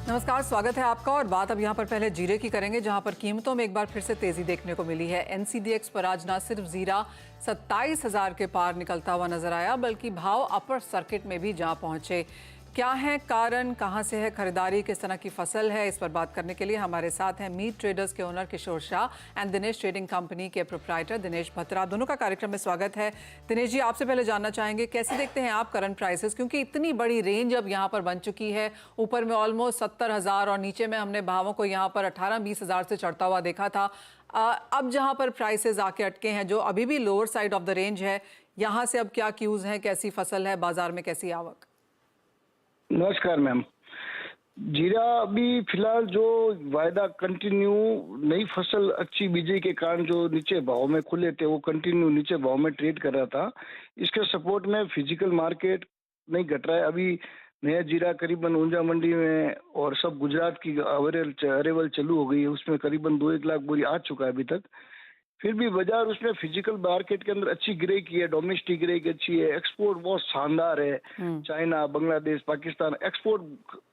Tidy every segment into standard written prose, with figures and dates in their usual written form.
नमस्कार, स्वागत है आपका। और बात अब यहाँ पर पहले जीरे की करेंगे, जहाँ पर कीमतों में एक बार फिर से तेजी देखने को मिली है। एनसीडीएक्स पर आज न सिर्फ जीरा 27,000 के पार निकलता हुआ नजर आया, बल्कि भाव अपर सर्किट में भी जा पहुंचे। क्या है कारण, कहां से है खरीदारी, किस तरह की फसल है, इस पर बात करने के लिए हमारे साथ हैं मीट ट्रेडर्स के owner Kishore Shah and Dinesh trading company के प्रोप्राइटर दिनेश भत्रा। दोनों का कार्यक्रम में स्वागत है। दिनेश जी, आपसे पहले जानना चाहेंगे कैसे देखते हैं आप करंट प्राइसेस, क्योंकि इतनी बड़ी रेंज अब यहाँ पर बन चुकी है। ऊपर में ऑलमोस्ट 70,000 और नीचे में हमने भावों को यहाँ पर 18-20 हज़ार से चढ़ता हुआ देखा था। अब जहाँ पर प्राइसेस आके अटके हैं, जो अभी भी lower side of the range है, यहाँ से अब क्या क्यूज हैं, कैसी फसल है, बाजार में कैसी आवक? नमस्कार मैम। जीरा अभी फिलहाल जो वायदा कंटिन्यू नई फसल अच्छी बीजे के कारण जो नीचे भाव में खुले थे वो कंटिन्यू नीचे भाव में ट्रेड कर रहा था। इसके सपोर्ट में फिजिकल मार्केट नहीं घट रहा है। अभी नया जीरा करीबन ऊंझा मंडी में और सब गुजरात की अरेवल चालू हो गई है, उसमें करीबन 2-1 लाख बोरी आ चुका है अभी तक। फिर भी बाजार उसमें फिजिकल मार्केट के अंदर अच्छी गिरे की है, डोमेस्टिक गिरे की अच्छी है, एक्सपोर्ट बहुत शानदार है। चाइना, बांग्लादेश, पाकिस्तान एक्सपोर्ट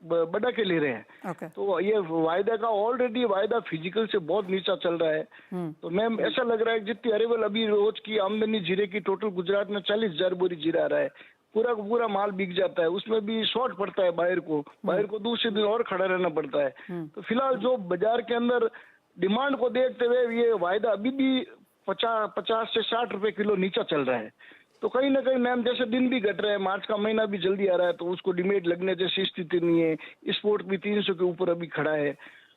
बढ़ा के ले रहे हैं। तो ये वायदा का ऑलरेडी वायदा फिजिकल से बहुत नीचा चल रहा है। तो मैम ऐसा लग रहा है जितनी अरेवल अभी रोज की आमदनी जीरे की टोटल गुजरात में 40,000 बोरी जीरा आ रहा है, पूरा का पूरा माल बिक जाता है। उसमें भी शॉर्ट पड़ता है बाहर को दूसरे दिन और खड़ा रहना पड़ता है। तो फिलहाल जो बाजार के अंदर डिमांड को देखते हुए ये वायदा अभी भी 50 से 60 रुपए किलो नीचा चल रहा है। तो कहीं ना कहीं मैम जैसे दिन भी घट रहे हैं, मार्च का महीना भी जल्दी आ रहा है, तो उसको डिमेट लगने जैसी स्थिति नहीं है। एक्सपोर्ट भी 300 के ऊपर अभी खड़ा है।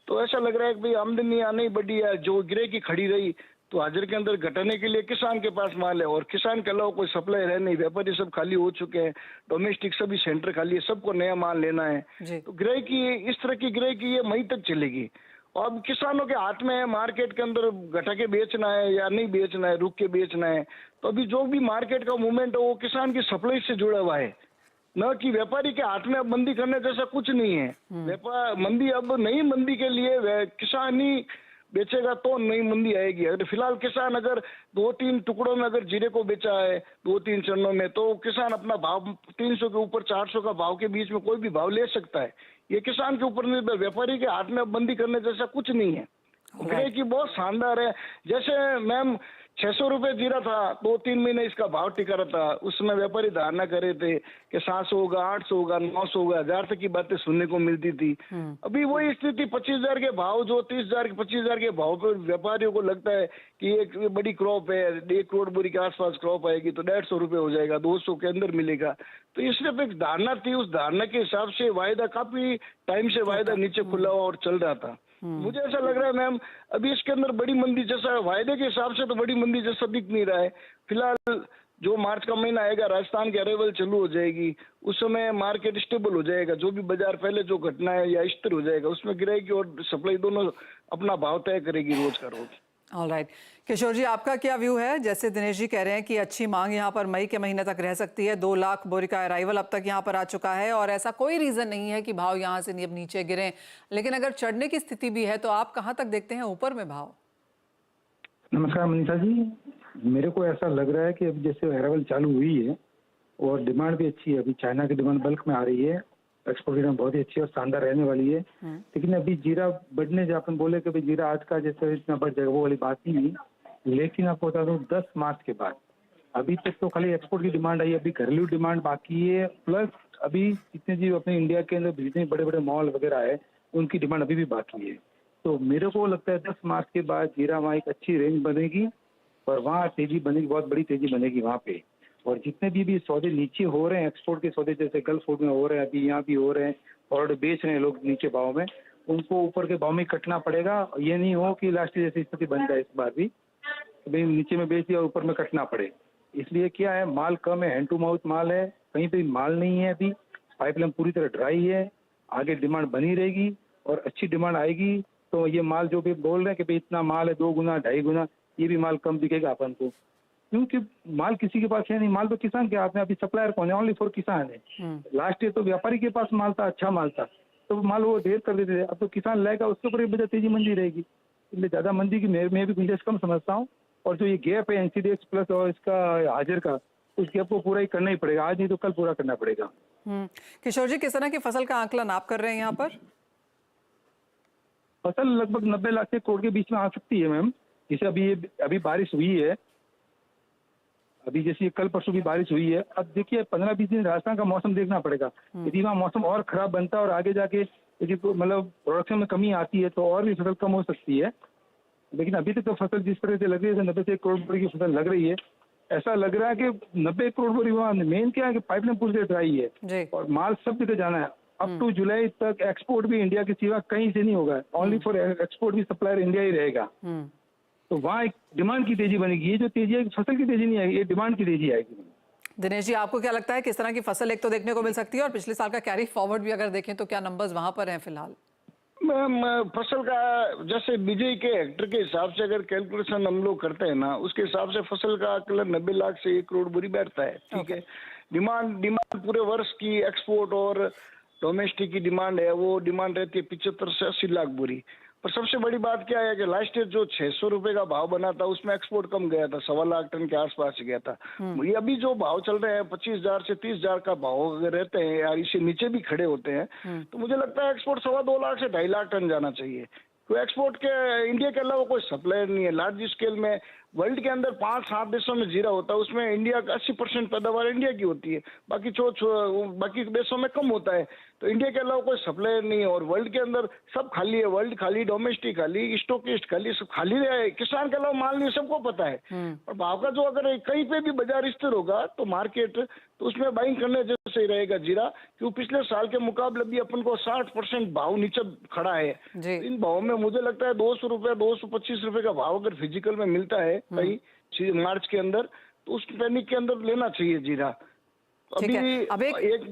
तो ऐसा लग रहा है कि भाई आमदनी आनी बढ़ी है, जो गिरे की खड़ी रही तो हाजिर के अंदर घटाने के लिए किसान के पास माल है, और किसान के अलावा कोई सप्लाई है नहीं। व्यापारी सब खाली हो चुके हैं, डोमेस्टिक सभी सेंटर खाली है, सबको नया माल लेना है। तो गिरे की इस तरह की गिरे की ये मई तक चलेगी। और अब किसानों के हाथ में है मार्केट के अंदर घटा के बेचना है या नहीं बेचना है, रुक के बेचना है। तो अभी जो भी मार्केट का मूवमेंट है वो किसान की सप्लाई से जुड़ा हुआ है, न कि व्यापारी के हाथ में अब मंदी करने जैसा कुछ नहीं है। व्यापार मंदी अब नई मंदी के लिए किसान ही बेचेगा तो नई मंदी आएगी। अगर फिलहाल किसान अगर 2-3 टुकड़ों में अगर जीरे को बेचा है 2-3 चरणों में, तो किसान अपना भाव 300 के ऊपर 400 का भाव के बीच में कोई भी भाव ले सकता है। ये किसान के ऊपर निर्भर, व्यापारी के हाथ में अब बंदी करने जैसा कुछ नहीं है। गिरे की बहुत शानदार है। जैसे मैम 600 रुपए जीरा था, 2-3 महीने इसका भाव टिका रहा था। उस समय व्यापारी धारणा कर रहे थे कि 700 होगा, 800 होगा, 900 होगा, 1000 तक की बातें सुनने को मिलती थी। अभी वही स्थिति 25,000 के भाव, जो 30,000 25,000 के भाव पर व्यापारियों को लगता है कि एक बड़ी क्रॉप है, 1 करोड़ बोरी के आसपास क्रॉप आएगी तो 150 रुपए हो जाएगा, 200 के अंदर मिलेगा। तो ये सिर्फ एक धारणा थी। उस धारणा के हिसाब से वायदा काफी टाइम से वायदा नीचे खुला हुआ और चल रहा था। मुझे ऐसा लग रहा है मैम अभी इसके अंदर बड़ी मंदी जैसा वायदे के हिसाब से तो बड़ी मंदी जैसा दिख नहीं रहा है। फिलहाल जो मार्च का महीना आएगा, राजस्थान की अरेवल चालू हो जाएगी, उस समय मार्केट स्टेबल हो जाएगा। जो भी बाजार पहले जो घटना है या स्थिर हो जाएगा, उसमें गिराएगी और सप्लाई दोनों अपना भाव तय करेगी रोज का रोज। ऑलराइट, किशोर जी, आपका क्या व्यू है? जैसे दिनेश जी कह रहे हैं कि अच्छी मांग यहाँ पर मई के महीने तक रह सकती है, 2 लाख बोरी का अराइवल अब तक यहाँ पर आ चुका है और ऐसा कोई रीजन नहीं है कि भाव यहाँ से अब नीचे गिरे। लेकिन अगर चढ़ने की स्थिति भी है तो आप कहाँ तक देखते हैं ऊपर में भाव? नमस्कार मनीषा जी, मेरे को ऐसा लग रहा है कि अभी जैसे अराइवल चालू हुई है और डिमांड भी अच्छी है, अभी चाइना की डिमांड बल्क में आ रही है, एक्सपोर्ट की डिमांड बहुत ही अच्छी और शानदार रहने वाली है। लेकिन अभी जीरा बढ़ने जो अपन बोले कि भाई जीरा आज का जैसे इतना बढ़ जाएगा वो वाली बात ही नहीं। लेकिन आपको बता दूं 10 मार्च के बाद अभी तक तो खाली एक्सपोर्ट की डिमांड आई, अभी घरेलू डिमांड बाकी है, प्लस अभी जितने जी अपने इंडिया के अंदर जितने बड़े बड़े मॉल वगैरह है उनकी डिमांड अभी भी बाकी है। तो मेरे को लगता है 10 मार्च के बाद जीरा वहाँ एक अच्छी रेंज बनेगी और वहाँ तेजी बनेगी, बहुत बड़ी तेजी बनेगी वहाँ पे। और जितने भी सौदे नीचे हो रहे हैं, एक्सपोर्ट के सौदे जैसे गल्फ फूड में हो रहे हैं, अभी यहाँ भी हो रहे हैं और बेच रहे हैं लोग नीचे भाव में, उनको ऊपर के भाव में कटना पड़ेगा। ये नहीं हो कि लास्ट जैसी स्थिति बन जाए इस बार भी, भाई नीचे में बेच दिया और ऊपर में कटना पड़े। इसलिए क्या है, माल कम है, हैंड टू माउथ माल है, कहीं पे माल नहीं है। अभी पाइपलाइन पूरी तरह ड्राई है, आगे डिमांड बनी रहेगी और अच्छी डिमांड आएगी तो ये माल जो भी बोल रहे हैं कि भाई इतना माल है 2 गुना 2.5 गुना, ये भी माल कम दिखेगा अपन को, क्योंकि माल किसी के पास है नहीं। माल तो किसान के हाथ में, अभी सप्लायर कौन है? ओनली फॉर किसान है। लास्ट ईयर तो व्यापारी के पास माल था, अच्छा माल था, तो माल वो ढेर कर देते थे। अब तो किसान लाएगा, उसके ऊपर वजह तेजी मंदी रहेगी। इसलिए ज्यादा मंदी की मैं भी गुंजाइश कम समझता हूँ। और जो ये गैप है एनसीडीएक्स प्लस और इसका हाजिर का, उस गैप को पूरा ही करना ही पड़ेगा, आज नहीं तो कल पूरा करना पड़ेगा। किशोर जी, किस तरह की फसल का आंकलन आप कर रहे हैं यहाँ पर? फसल लगभग 90 लाख से करोड़ के बीच में आ सकती है मैम। जैसे अभी बारिश हुई है, अभी जैसे कल परसों की बारिश हुई है। अब देखिए 15-20 दिन राजस्थान का मौसम देखना पड़ेगा। यदि वहाँ मौसम और खराब बनता है और आगे जाके यदि मतलब प्रोडक्शन में कमी आती है तो और भी फसल कम हो सकती है। लेकिन अभी तक तो फसल जिस तरह से लग रही है 90 से 1 करोड़ बोरी की फसल लग रही है। ऐसा लग रहा है कि 90 करोड़ बोरी, वहाँ मेन क्या है कि पाइपलाइन पूरी ड्राई है जी। और माल सब जगह जाना है। अप टू जुलाई तक एक्सपोर्ट भी इंडिया के सिवा कहीं से नहीं होगा। ओनली फॉर एक्सपोर्ट भी सप्लायर इंडिया ही रहेगा। तो वहाँ एक डिमांड की तेजी बनेगी। ये जो तेजी है फसल की तेजी नहीं आएगी, ये डिमांड की तेजी आएगी। दिनेश जी, आपको क्या लगता है किस तरह की फसल एक तो देखने को मिल सकती है, और पिछले साल का कैरी फॉरवर्ड भी अगर देखें तो क्या नंबर्स वहां पर हैं फिलहाल? मैम, फसल का जैसे बिजली के हेक्टर के हिसाब से अगर कैलकुलेशन हम लोग करते हैं ना, उसके हिसाब से फसल का आकलन 90 लाख से 1 करोड़ बोरी बैठता है। ठीक है। डिमांड पूरे वर्ष की एक्सपोर्ट और डोमेस्टिक की डिमांड है, वो डिमांड रहती है 75 से 80 लाख बोरी। पर सबसे बड़ी बात क्या है कि लास्ट ईयर जो 600 रुपए का भाव बना था उसमें एक्सपोर्ट कम गया था, 1.25 लाख टन के आसपास गया था। ये अभी जो भाव चल रहे हैं 25,000 से 30,000 का भाव अगर रहते हैं या इससे नीचे भी खड़े होते हैं तो मुझे लगता है एक्सपोर्ट 2.25 लाख से 2.5 लाख टन जाना चाहिए। तो एक्सपोर्ट के इंडिया के अलावा कोई सप्लायर नहीं है लार्ज स्केल में। वर्ल्ड के अंदर 5-7 देशों में जीरा होता है, उसमें इंडिया का 80% पैदावार इंडिया की होती है, बाकी बाकी देशों में कम होता है। तो इंडिया के अलावा कोई सप्लायर नहीं है और वर्ल्ड के अंदर सब खाली है। वर्ल्ड खाली, डोमेस्टिक खाली, स्टॉकिस्ट खाली, सब खाली है। किसान के अलावा माल नहीं, सबको पता है। और भाव का जो अगर कहीं पे भी बाजार स्थिर होगा तो मार्केट तो उसमें बाइंग करने जैसे ही रहेगा जीरा, क्योंकि पिछले साल के मुकाबले भी अपन को 60% भाव नीचे खड़ा है। इन भाव में मुझे लगता है 200 रुपए 225 रुपए का भाव अगर फिजिकल में मिलता है कहीं मार्च के अंदर, तो उस पैनिक के अंदर लेना चाहिए जीरा। अभी एक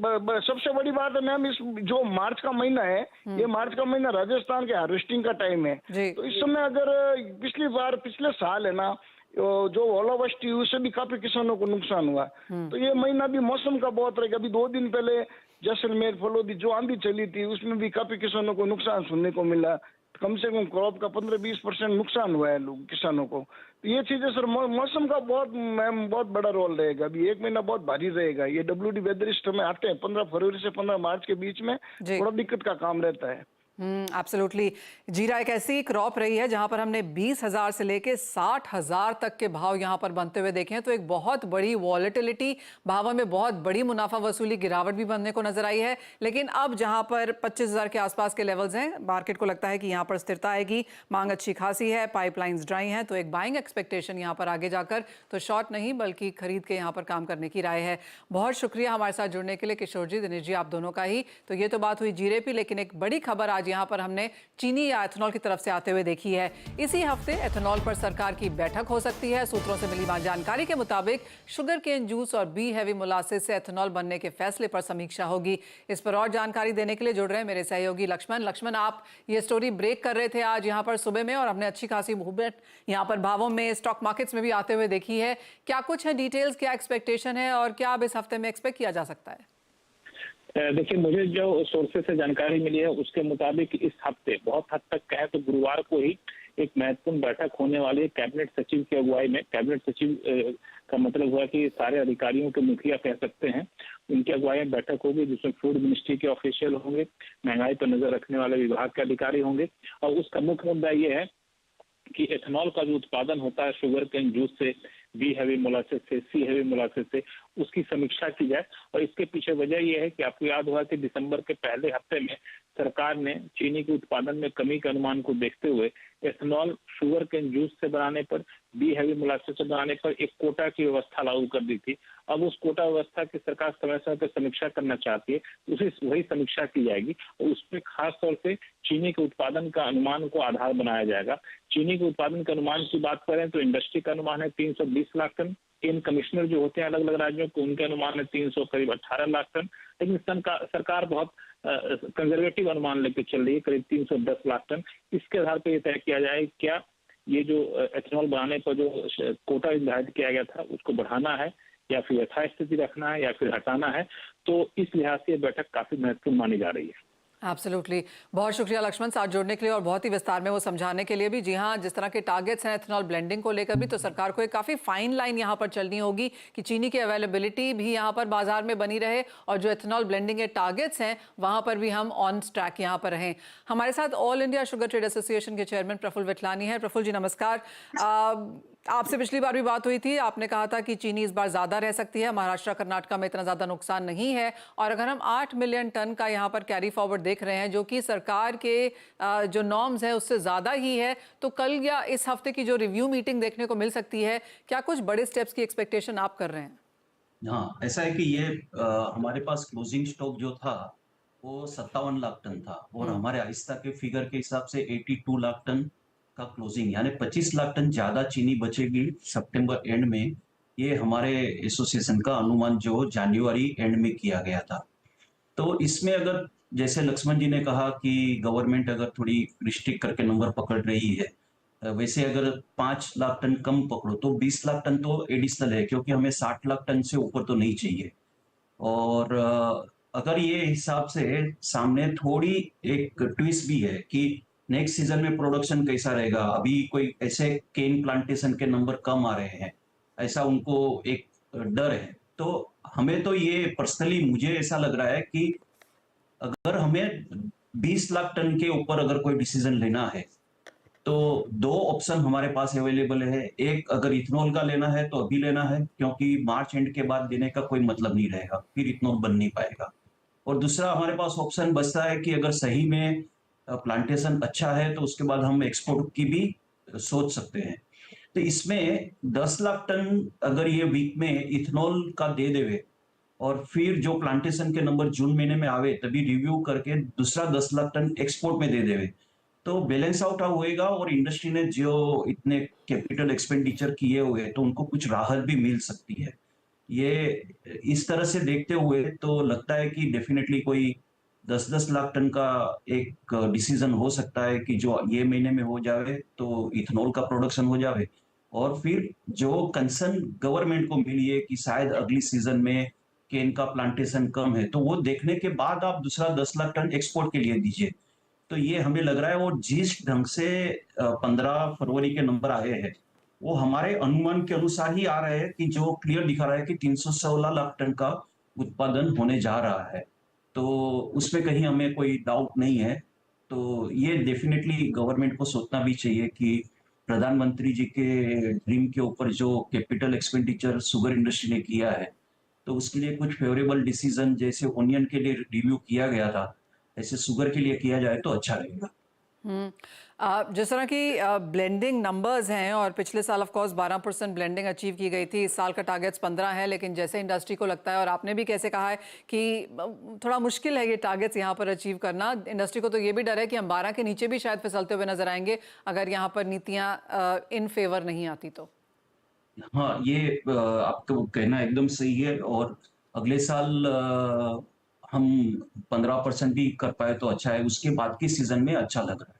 सबसे बड़ी बात है मैम, इस जो मार्च का महीना है, ये मार्च का महीना राजस्थान के हार्वेस्टिंग का टाइम है। तो इस समय अगर पिछले साल है ना, जो ओलावृष्टि हुई उससे भी काफी किसानों को नुकसान हुआ। तो ये महीना भी मौसम का बहुत रहेगा। अभी 2 दिन पहले जैसलमेर फलोदी जो आंधी चली थी उसमें भी काफी किसानों को नुकसान सुनने को मिला। कम से कम क्रॉप का 15-20% नुकसान हुआ है किसानों को। तो ये चीजें सर मौसम का बहुत बड़ा रोल रहेगा। अभी 1 महीना बहुत भारी रहेगा। ये WD वेदर सिस्टम में आते हैं 15 फरवरी से 15 मार्च के बीच में, थोड़ा दिक्कत का काम रहता है। एब्सोल्युटली। जीरा एक ऐसी क्रॉप रही है जहां पर हमने 20,000 से लेके 60,000 तक के भाव यहां पर बनते हुए देखे हैं। तो एक बहुत बड़ी वॉलेटिलिटी, भावों में बहुत बड़ी मुनाफा वसूली, गिरावट भी बनने को नजर आई है। लेकिन अब जहां पर 25,000 के आसपास के लेवल्स हैं, मार्केट को लगता है कि यहां पर स्थिरता आएगी, मांग अच्छी खासी है, पाइपलाइंस ड्राई हैं, तो एक बाइंग एक्सपेक्टेशन यहां पर आगे जाकर तो शॉर्ट नहीं बल्कि खरीद के यहां पर काम करने की राय है। बहुत शुक्रिया हमारे साथ जुड़ने के लिए किशोर जी, दिनेश जी, आप दोनों का ही। तो ये तो बात हुई जीरे की, लेकिन एक बड़ी खबर आज यहां पर हमने चीनी या एथेनॉल की तरफ से आते हुए देखी है। इसी हफ्ते एथेनॉल पर सरकार की बैठक हो सकती है। सूत्रों से मिली जानकारी के मुताबिक शुगर केन जूस और बी हैवी मोलासेस से एथेनॉल बनने के फैसले पर समीक्षा होगी। इस पर और जानकारी देने के लिए जुड़ रहे हैं मेरे सहयोगी लक्ष्मण, आप ये स्टोरी ब्रेक कर रहे थे आज यहाँ पर सुबह में, और हमने अच्छी खासी मूवमेंट यहाँ पर भावों में, स्टॉक मार्केट्स में भी आते हुए देखी है। क्या कुछ है डिटेल्स, क्या एक्सपेक्टेशन है और क्या अब इस हफ्ते में एक्सपेक्ट किया जा सकता है? देखिए, मुझे जो सोर्सेज से जानकारी मिली है उसके मुताबिक इस हफ्ते बहुत हद तक कहें तो गुरुवार को ही एक महत्वपूर्ण बैठक होने वाली है कैबिनेट सचिव की अगुवाई में। कैबिनेट सचिव का मतलब हुआ कि सारे अधिकारियों के मुखिया कह सकते हैं, उनकी अगुवाई में बैठक होगी जिसमें फूड मिनिस्ट्री के ऑफिशियल होंगे, महंगाई पर नजर रखने वाले विभाग के अधिकारी होंगे। और उसका मुख्य मुद्दा ये है कि एथेनॉल का जो उत्पादन होता है शुगर केन जूस से, बी हैवी मोलासेस से, सी हैवी मोलासेस से, उसकी समीक्षा की जाए। और इसके पीछे वजह यह है कि आपको याद होगा कि दिसंबर के पहले हफ्ते में सरकार ने चीनी के उत्पादन में कमी के अनुमान को देखते हुए एथेनॉल शुगर केन जूस से बनाने पर, बी हैवी मोलासेस से बनाने पर एक कोटा की व्यवस्था लागू कर दी थी। अब उस कोटा व्यवस्था की सरकार समय समय पर समीक्षा करना चाहती है, उसी वही समीक्षा की जाएगी और उसमें खास तौर से चीनी के उत्पादन का अनुमान को आधार बनाया जाएगा। चीनी के उत्पादन के अनुमान की बात करें तो इंडस्ट्री का अनुमान है 320 लाख टन। इन कमिश्नर जो होते हैं अलग अलग राज्यों को, उनके अनुमान है 300 करीब 18 लाख टन। लेकिन सरकार बहुत कंजर्वेटिव अनुमान लेकर चल रही है, करीब 310 लाख टन। इसके आधार पर यह तय किया जाए क्या ये जो एथेनॉल बनाने पर जो कोटा निर्धारित किया गया था उसको बढ़ाना है या फिर यथास्थिति रखना है या फिर हटाना है। तो इस लिहाज से बैठक काफी महत्वपूर्ण मानी जा रही है। एब्सोल्युटली। बहुत शुक्रिया लक्ष्मण साथ जोड़ने के लिए और बहुत ही विस्तार में वो समझाने के लिए भी। जी हाँ, जिस तरह के टारगेट्स हैं एथेनॉल ब्लेंडिंग को लेकर भी, तो सरकार को एक काफ़ी फाइन लाइन यहाँ पर चलनी होगी कि चीनी की अवेलेबिलिटी भी यहाँ पर बाजार में बनी रहे और जो एथेनॉल ब्लेंडिंग के टारगेट्स हैं वहाँ पर भी हम ऑन ट्रैक यहाँ पर रहें। हमारे साथ all India sugar trade association के चेयरमैन प्रफुल्ल विठलानी है। प्रफुल्ल जी नमस्कार। आपसे पिछली बार भी बात हुई थी, आपने कहा था कि चीनी इस बार ज़्यादा रह सकती है, महाराष्ट्र कर्नाटका में इतना ज़्यादा नुकसान नहीं है। और अगर हम 8 मिलियन टन का यहाँ पर कैरी फॉरवर्ड देख रहे हैं जो कि सरकार के जो नॉर्म्स हैं उससे ज़्यादा ही है, तो कल या इस हफ्ते की जो रिव्यू मीटिंग देखने को मिल सकती है, क्या कुछ बड़े स्टेप्स की एक्सपेक्टेशन आप कर रहे हैं? हाँ, ऐसा है कि ये हमारे पास क्लोजिंग स्टॉक जो था वो 57 लाख टन था और हमारे आहिस्ता के फिगर के हिसाब से 82 लाख टन का क्लोजिंग, यानी 25 लाख टन ज्यादा चीनी बचेगी सितंबर एंड में। ये हमारे एसोसिएशन का अनुमान जो जनवरी एंड में किया गया था। तो इसमें अगर जैसे लक्ष्मण जी ने कहा कि गवर्नमेंट अगर थोड़ी रिस्ट्रिक्ट करके नंबर पकड़ रही है, वैसे अगर 5 लाख टन कम पकड़ो तो 20 लाख टन तो एडिशनल है, क्योंकि हमें 60 लाख टन से ऊपर तो नहीं चाहिए। और अगर ये हिसाब से सामने थोड़ी एक ट्विस्ट भी है कि नेक्स्ट सीजन में प्रोडक्शन कैसा रहेगा। अभी कोई ऐसे केन प्लांटेशन के नंबर कम आ रहे हैं, ऐसा उनको एक डर है। तो हमें तो ये पर्सनली मुझे ऐसा लग रहा है कि अगर हमें 20 लाख टन के ऊपर अगर कोई डिसीजन लेना है तो दो ऑप्शन हमारे पास अवेलेबल है। एक, अगर इथेनॉल का लेना है तो अभी लेना है, क्योंकि मार्च एंड के बाद लेने का कोई मतलब नहीं रहेगा, फिर इथेनॉल बन नहीं पाएगा। और दूसरा हमारे पास ऑप्शन बचता है कि अगर सही में प्लांटेशन अच्छा है तो उसके बाद हम एक्सपोर्ट की भी सोच सकते हैं। तो इसमें 10 लाख टन अगर ये वीक में इथेनॉल का दे देवे और फिर जो प्लांटेशन के नंबर जून महीने में आवे तभी रिव्यू करके दूसरा 10 लाख टन एक्सपोर्ट में दे देवे, तो बैलेंस आउट होएगा और इंडस्ट्री ने जो इतने कैपिटल एक्सपेंडिचर किए हुए तो उनको कुछ राहत भी मिल सकती है। ये इस तरह से देखते हुए तो लगता है कि डेफिनेटली कोई 10-10 लाख टन का एक डिसीजन हो सकता है कि जो ये महीने में हो जावे तो इथेनॉल का प्रोडक्शन हो जावे। और फिर जो कंसर्न गवर्नमेंट को मिली है कि शायद अगली सीजन में केन का प्लांटेशन कम है, तो वो देखने के बाद आप दूसरा 10 लाख टन एक्सपोर्ट के लिए दीजिए। तो ये हमें लग रहा है। और जिस ढंग से 15 फरवरी के नंबर आए हैं वो हमारे अनुमान के अनुसार ही आ रहे हैं कि जो क्लियर दिखा रहा है कि 316 लाख टन का उत्पादन होने जा रहा है। तो उसमें कहीं हमें कोई डाउट नहीं है। तो ये डेफिनेटली गवर्नमेंट को सोचना भी चाहिए कि प्रधानमंत्री जी के ड्रीम के ऊपर जो कैपिटल एक्सपेंडिचर शुगर इंडस्ट्री ने किया है, तो उसके लिए कुछ फेवरेबल डिसीजन जैसे ओनियन के लिए रिव्यू किया गया था, ऐसे शुगर के लिए किया जाए तो अच्छा रहेगा। जिस तरह की ब्लेंडिंग नंबर्स हैं और पिछले साल ऑफ कोर्स 12% ब्लेंडिंग अचीव की गई थी, इस साल का टारगेट्स 15 है, लेकिन जैसे इंडस्ट्री को लगता है और आपने भी कैसे कहा है कि थोड़ा मुश्किल है ये टारगेट्स यहाँ पर अचीव करना। इंडस्ट्री को तो ये भी डर है कि हम 12 के नीचे भी शायद फिसलते हुए नजर आएंगे अगर यहाँ पर नीतियाँ इन फेवर नहीं आती तो। हाँ, ये आपका कहना एकदम सही है। और अगले साल हम 15% भी कर पाए तो अच्छा है, उसके बाद के सीजन में अच्छा लग रहा है।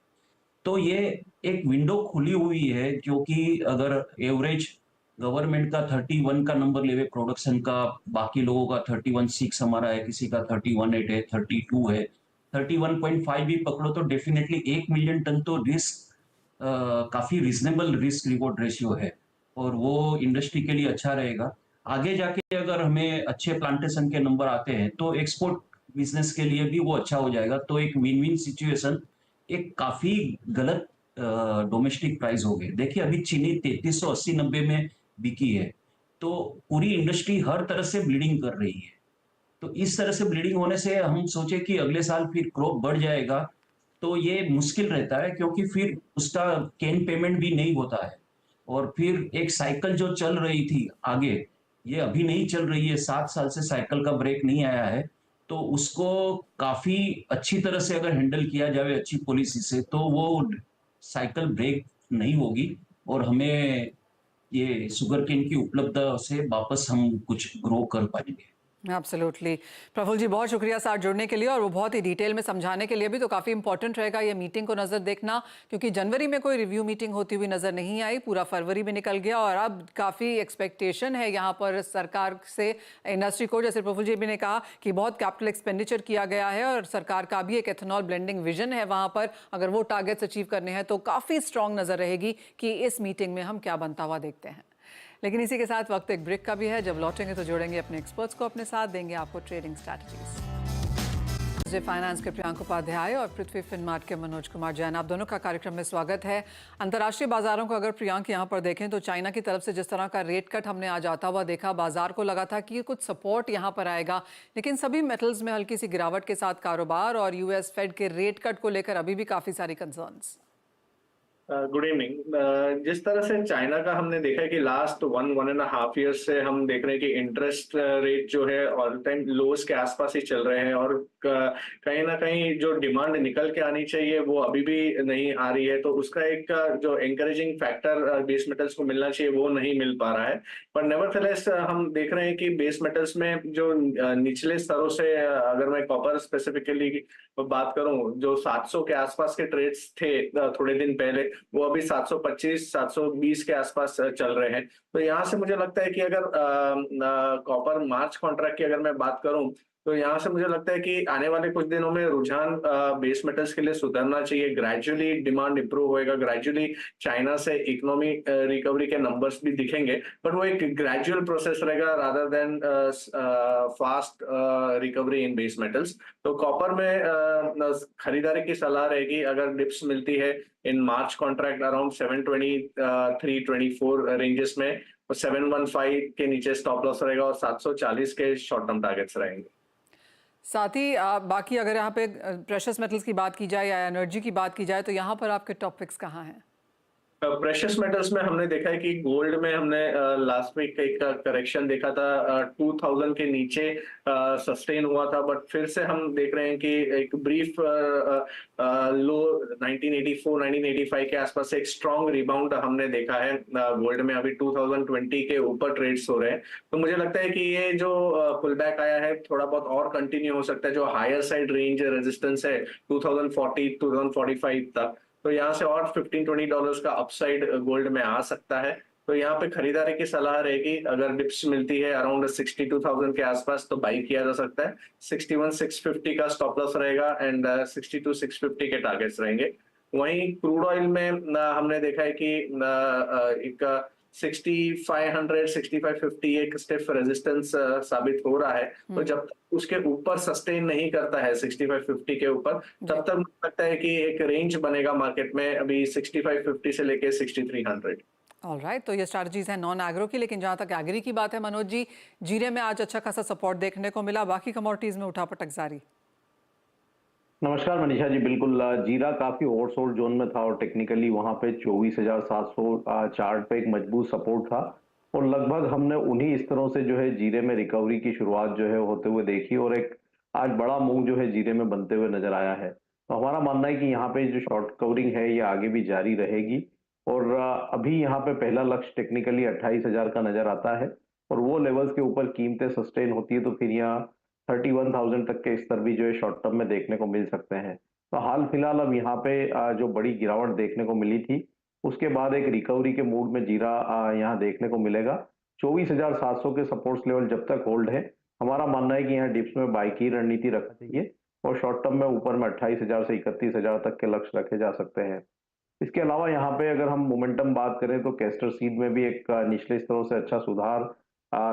तो ये एक विंडो खुली हुई है, क्योंकि अगर एवरेज गवर्नमेंट का 31 का नंबर लेवे प्रोडक्शन का, बाकी लोगों का 31.6 हमारा है, किसी का 31.8 है, 32 है, 31.5 भी पकड़ो तो डेफिनेटली 1 मिलियन टन तो रिस्क काफी रिजनेबल रिस्क रिवॉर्ड रेशियो है और वो इंडस्ट्री के लिए अच्छा रहेगा। आगे जाके अगर हमें अच्छे प्लांटेशन के नंबर आते हैं तो एक्सपोर्ट बिजनेस के लिए भी वो अच्छा हो जाएगा। तो एक विन विन सिचुएशन, एक काफी गलत डोमेस्टिक प्राइस हो गए। देखिए अभी चीनी 3380-90 में बिकी है, तो पूरी इंडस्ट्री हर तरह से ब्लीडिंग कर रही है। तो इस तरह से ब्लीडिंग होने से हम सोचे कि अगले साल फिर क्रॉप बढ़ जाएगा, तो ये मुश्किल रहता है, क्योंकि फिर उसका केन पेमेंट भी नहीं होता है। और फिर एक साइकिल जो चल रही थी आगे, ये अभी नहीं चल रही है, 7 साल से साइकिल का ब्रेक नहीं आया है। तो उसको काफी अच्छी तरह से अगर हैंडल किया जाए अच्छी पॉलिसी से, तो वो साइकिल ब्रेक नहीं होगी और हमें ये शुगर केन की उपलब्धता से वापस हम कुछ ग्रो कर पाएंगे। एब्सोल्युटली। प्रफुल्ल जी, बहुत शुक्रिया साथ जुड़ने के लिए और वो बहुत ही डिटेल में समझाने के लिए भी। तो काफ़ी इंपॉर्टेंट रहेगा ये मीटिंग को नज़र देखना, क्योंकि जनवरी में कोई रिव्यू मीटिंग होती हुई नज़र नहीं आई, पूरा फरवरी भी निकल गया और अब काफ़ी एक्सपेक्टेशन है यहाँ पर सरकार से इंडस्ट्री को। जैसे प्रफुल्ल जी भी ने कहा कि बहुत कैपिटल एक्सपेंडिचर किया गया है और सरकार का भी एक एथेनॉल ब्लेंडिंग विजन है वहाँ पर। अगर वो टारगेट्स अचीव करने हैं तो काफ़ी स्ट्रॉन्ग नज़र रहेगी कि इस मीटिंग में हम क्या बनता हुआ देखते हैं। लेकिन इसी के साथ वक्त एक ब्रेक का भी है। जब लौटेंगे तो जोड़ेंगे अपने एक्सपर्ट्स को अपने साथ, देंगे आपको ट्रेडिंग स्ट्रैटेजीज। फाइनेंस के प्रियांक उपाध्याय और पृथ्वी फिनमार्ट के मनोज कुमार जैन, आप दोनों का कार्यक्रम में स्वागत है। अंतर्राष्ट्रीय बाजारों को अगर प्रियांक यहाँ पर देखें तो चाइना की तरफ से जिस तरह का रेट कट हमने आज आता हुआ देखा, बाजार को लगा था कि कुछ सपोर्ट यहाँ पर आएगा, लेकिन सभी मेटल्स में हल्की सी गिरावट के साथ कारोबार और यूएस फेड के रेट कट को लेकर अभी भी काफी सारी कंसर्न्स। Good evening. जिस तरह से चाइना का हमने देखा है कि लास्ट 1.5 ईयर से हम देख रहे हैं कि इंटरेस्ट रेट जो है ऑल टाइम लोस के आसपास ही चल रहे हैं और कहीं ना कहीं जो डिमांड निकल के आनी चाहिए वो अभी भी नहीं आ रही है। तो उसका एक जो एनकरेजिंग फैक्टर बेस मेटल्स को मिलना चाहिए वो नहीं मिल पा रहा है। पर नेवरथेलेस हम देख रहे हैं कि बेस मेटल्स में जो निचले स्तरों से, अगर मैं कॉपर स्पेसिफिकली बात करूं, जो 700 के आसपास के ट्रेड्स थे थोड़े दिन पहले, वो अभी 725 720 के आसपास चल रहे हैं। तो यहाँ से मुझे लगता है कि अगर कॉपर मार्च कॉन्ट्रैक्ट की अगर मैं बात करूं तो यहाँ से मुझे लगता है कि आने वाले कुछ दिनों में रुझान बेस मेटल्स के लिए सुधरना चाहिए। ग्रेजुअली डिमांड इंप्रूव होएगा, ग्रेजुअली चाइना से इकोनॉमी रिकवरी के नंबर्स भी दिखेंगे, बट वो एक ग्रेजुअल प्रोसेस रहेगा rather than fast recovery in base metals. तो कॉपर में खरीदारी की सलाह रहेगी अगर डिप्स मिलती है इन मार्च कॉन्ट्रैक्ट अराउंड 723-24 रेंजेस में, 715 के नीचे स्टॉप लॉस रहेगा और 740 के शॉर्ट टर्म टारगेट्स रहेंगे। साथ ही बाकी अगर यहाँ पे प्रेशियस मेटल्स की बात की जाए या एनर्जी की बात की जाए तो यहाँ पर आपके टॉपिक्स कहाँ हैं? प्रेशियस मेटल्स में हमने देखा है कि गोल्ड में हमने लास्ट वीक एक करेक्शन देखा था, 2000 के नीचे सस्टेन हुआ था, बट फिर से हम देख रहे हैं कि एक ब्रीफ लो 1984 1985 के आसपास से एक स्ट्रॉन्ग रिबाउंड हमने देखा है गोल्ड में। अभी 2020 के ऊपर ट्रेड्स हो रहे हैं, तो मुझे लगता है कि ये जो पुल बैक आया है थोड़ा बहुत और कंटिन्यू हो सकता है। जो हायर साइड रेंज रेजिस्टेंस है 2040 2045 तक, तो यहाँ से और $15-20 का अपसाइड गोल्ड में आ सकता है। तो यहाँ पे खरीदारी की सलाह रहेगी, अगर डिप्स मिलती है अराउंड 62,000 के आसपास तो बाई किया जा सकता है। 61,650 का स्टॉप लॉस रहेगा एंड 62,650 के टारगेट्स रहेंगे। वहीं क्रूड ऑयल में हमने देखा है कि एक 6500 6550 एक स्टिफ रेजिस्टेंस साबित हो रहा है। तो जब तक उसके ऊपर सस्टेन नहीं करता है 6550 के ऊपर, तब तक मुझे लगता है कि एक रेंज बनेगा मार्केट में अभी 6550 से लेके 6300। ऑलराइट, तो ये स्ट्रैटेजीज है नॉन एग्रो की। लेकिन जहां तक एग्री की बात है मनोज जी, जीरे में आज अच्छा खासा सपोर्ट देखने को मिला, बाकी कमोडिटीज में उठापटक जारी। नमस्कार मनीषा जी, बिल्कुल जीरा काफी ओवरसोल्ड जोन में था और टेक्निकली वहां पे 24,700 चार्ट पे एक मजबूत सपोर्ट था और लगभग हमने उन्हीं स्तरों से जो है जीरे में रिकवरी की शुरुआत जो है होते हुए देखी और एक आज बड़ा मूव जो है जीरे में बनते हुए नजर आया है। तो हमारा मानना है कि यहाँ पे जो शॉर्ट कवरिंग है ये आगे भी जारी रहेगी और अभी यहाँ पे पहला लक्ष्य टेक्निकली 28,000 का नजर आता है और वो लेवल्स के ऊपर कीमतें सस्टेन होती है तो फिर यहाँ 31,000 तक के स्तर भी जो है शॉर्ट टर्म में देखने को मिल सकते हैं। तो हाल फिलहाल अब यहाँ पे जो बड़ी गिरावट देखने को मिली थी उसके बाद एक रिकवरी के मूड में जीरा यहाँ देखने को मिलेगा। 24,700 के सपोर्ट्स लेवल जब तक होल्ड है, हमारा मानना है कि यहाँ डिप्स में बाई की रणनीति रखना चाहिए और शॉर्ट टर्म में ऊपर में 28,000 से 31,000 तक के लक्ष्य रखे जा सकते हैं। इसके अलावा यहाँ पे अगर हम मोमेंटम बात करें तो कैस्टर सीड में भी एक निचले स्तरों से अच्छा सुधार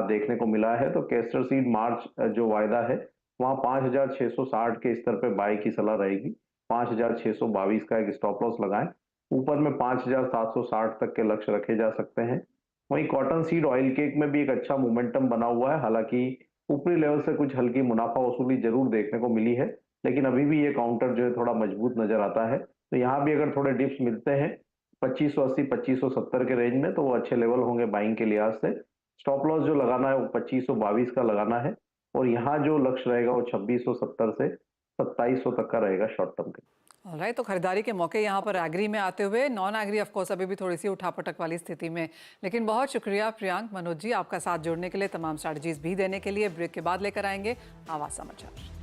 देखने को मिला है। तो कैस्टर सीड मार्च जो वायदा है वहाँ 5,660 के स्तर पे बाई की सलाह रहेगी। 5,622 का एक स्टॉप लॉस लगाएं, ऊपर में 5,760 तक के लक्ष्य रखे जा सकते हैं। वहीं कॉटन सीड ऑयल केक में भी एक अच्छा मोमेंटम बना हुआ है, हालांकि ऊपरी लेवल से कुछ हल्की मुनाफा वसूली जरूर देखने को मिली है, लेकिन अभी भी ये काउंटर जो है थोड़ा मजबूत नजर आता है। तो यहाँ भी अगर थोड़े डिप्स मिलते हैं 2580 2570 के रेंज में तो वो अच्छे लेवल होंगे बाइंग के लिहाज से। स्टॉप लॉस जो लगाना है वो 2522 का लगाना है और यहाँ जो लक्ष्य रहेगा वो 2670 से 2700 तक का रहेगा शॉर्ट टर्म के। ऑलराइट, तो खरीदारी के मौके यहाँ पर एग्री में आते हुए नॉन एग्री ऑफ कोर्स अभी भी थोड़ी सी उठापटक वाली स्थिति में। लेकिन बहुत शुक्रिया प्रियांक, मनोज जी, आपका साथ जोड़ने के लिए, तमाम स्ट्रैटेजीज भी देने के लिए। ब्रेक के बाद लेकर आएंगे आवाज समाचार।